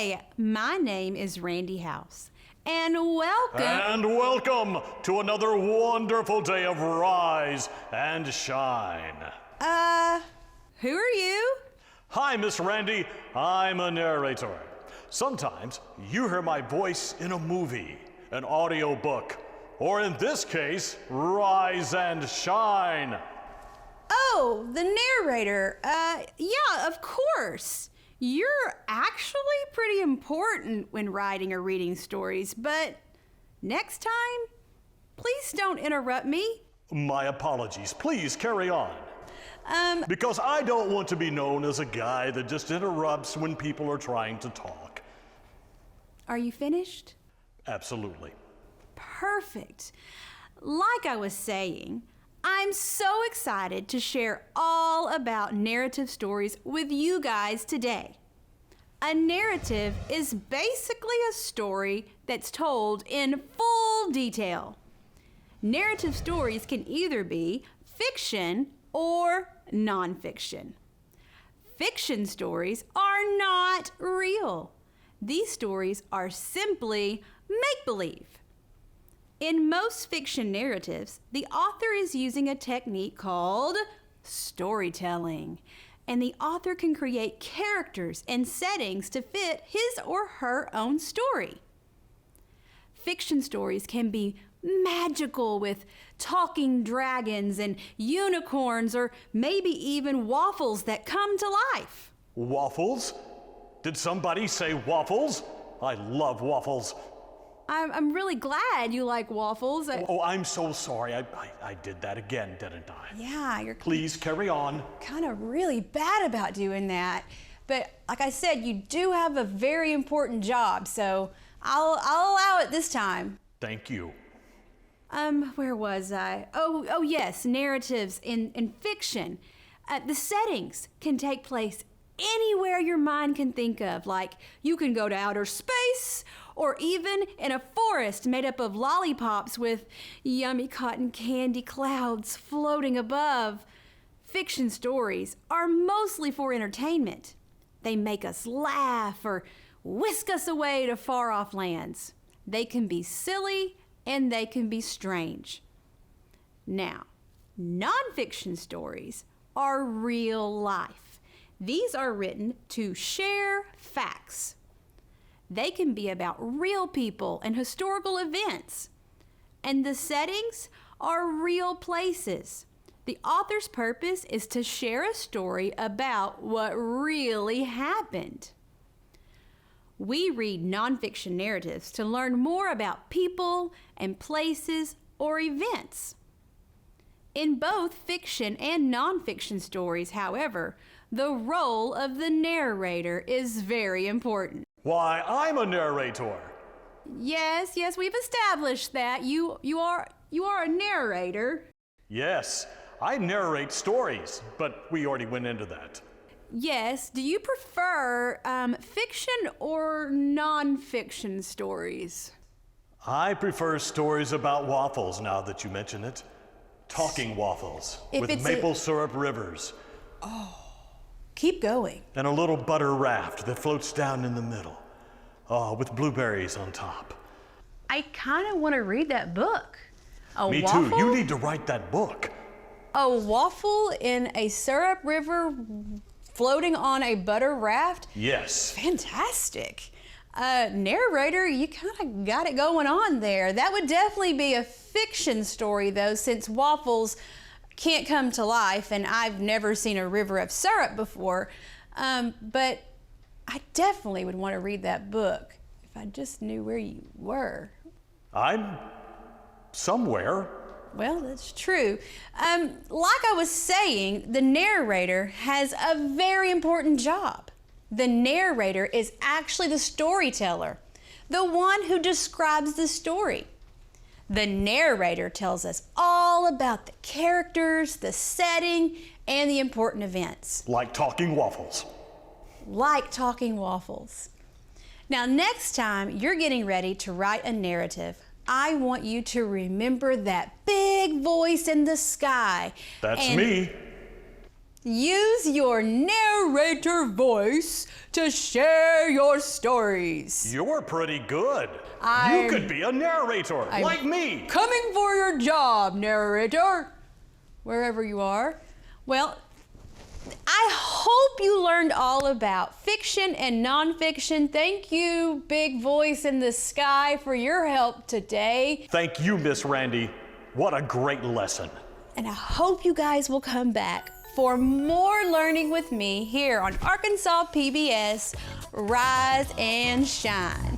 Hi, my name is Randi House, and welcome. And welcome to another wonderful day of rise and shine. Who are you? Hi, Miss Randi. I'm a narrator. Sometimes you hear my voice in a movie, an audio book, or in this case, Rise and Shine. Oh, the narrator. Yeah, of course. You're actually pretty important when writing or reading stories, but next time, please don't interrupt me. My apologies. Please carry on. Because I don't want to be known as a guy that just interrupts when people are trying to talk. Are you finished? Absolutely. Perfect. Like I was saying, I'm so excited to share all about narrative stories with you guys today. A narrative is basically a story that's told in full detail. Narrative stories can either be fiction or nonfiction. Fiction stories are not real. These stories are simply make-believe. In most fiction narratives, the author is using a technique called storytelling, and the author can create characters and settings to fit his or her own story. Fiction stories can be magical with talking dragons and unicorns, or maybe even waffles that come to life. Waffles? Did somebody say waffles? I love waffles. I'm really glad you like waffles. Oh, I'm so sorry. I did that again, didn't I? Yeah, you're Please carry on. kind of really bad about doing that. But like I said, you do have a very important job, so I'll allow it this time. Thank you. Where was I? Oh yes, narratives in fiction. The settings can take place anywhere your mind can think of. Like, you can go to outer space, or even in a forest made up of lollipops with yummy cotton candy clouds floating above. Fiction stories are mostly for entertainment. They make us laugh or whisk us away to far-off lands. They can be silly and they can be strange. Now, nonfiction stories are real life. These are written to share facts. They can be about real people and historical events. And the settings are real places. The author's purpose is to share a story about what really happened. We read nonfiction narratives to learn more about people and places or events. In both fiction and nonfiction stories, however, the role of the narrator is very important. Why, I'm a narrator. Yes, we've established that. You are a narrator. Yes, I narrate stories, but we already went into that. Yes. Do you prefer fiction or nonfiction stories? I prefer stories about waffles now that you mention it. Talking waffles with maple syrup rivers. Keep going. And a little butter raft that floats down in the middle. Oh, with blueberries on top. I kind of want to read that book. Me waffle? too. You need to write that book. A waffle in a syrup river floating on a butter raft? Yes. Fantastic. Narrator, you kind of got it going on there. That would definitely be a fiction story, though, since waffles can't come to life, and I've never seen a river of syrup before. But I definitely would want to read that book if I just knew where you were. I'm somewhere. Well, that's true. Like I was saying, the narrator has a very important job. The narrator is actually the storyteller, the one who describes the story. The narrator tells us all about the characters, the setting, and the important events. Like talking waffles. Like talking waffles. Now, next time you're getting ready to write a narrative, I want you to remember that big voice in the sky. That's me. Use your narrator voice to share your stories. You're pretty good. You could be a narrator, like me. Coming for your job, narrator. Wherever you are. Well, I hope you learned all about fiction and nonfiction. Thank you, Big Voice in the Sky, for your help today. Thank you, Miss Randi. What a great lesson. And I hope you guys will come back for more learning with me here on Arkansas PBS Rise and Shine.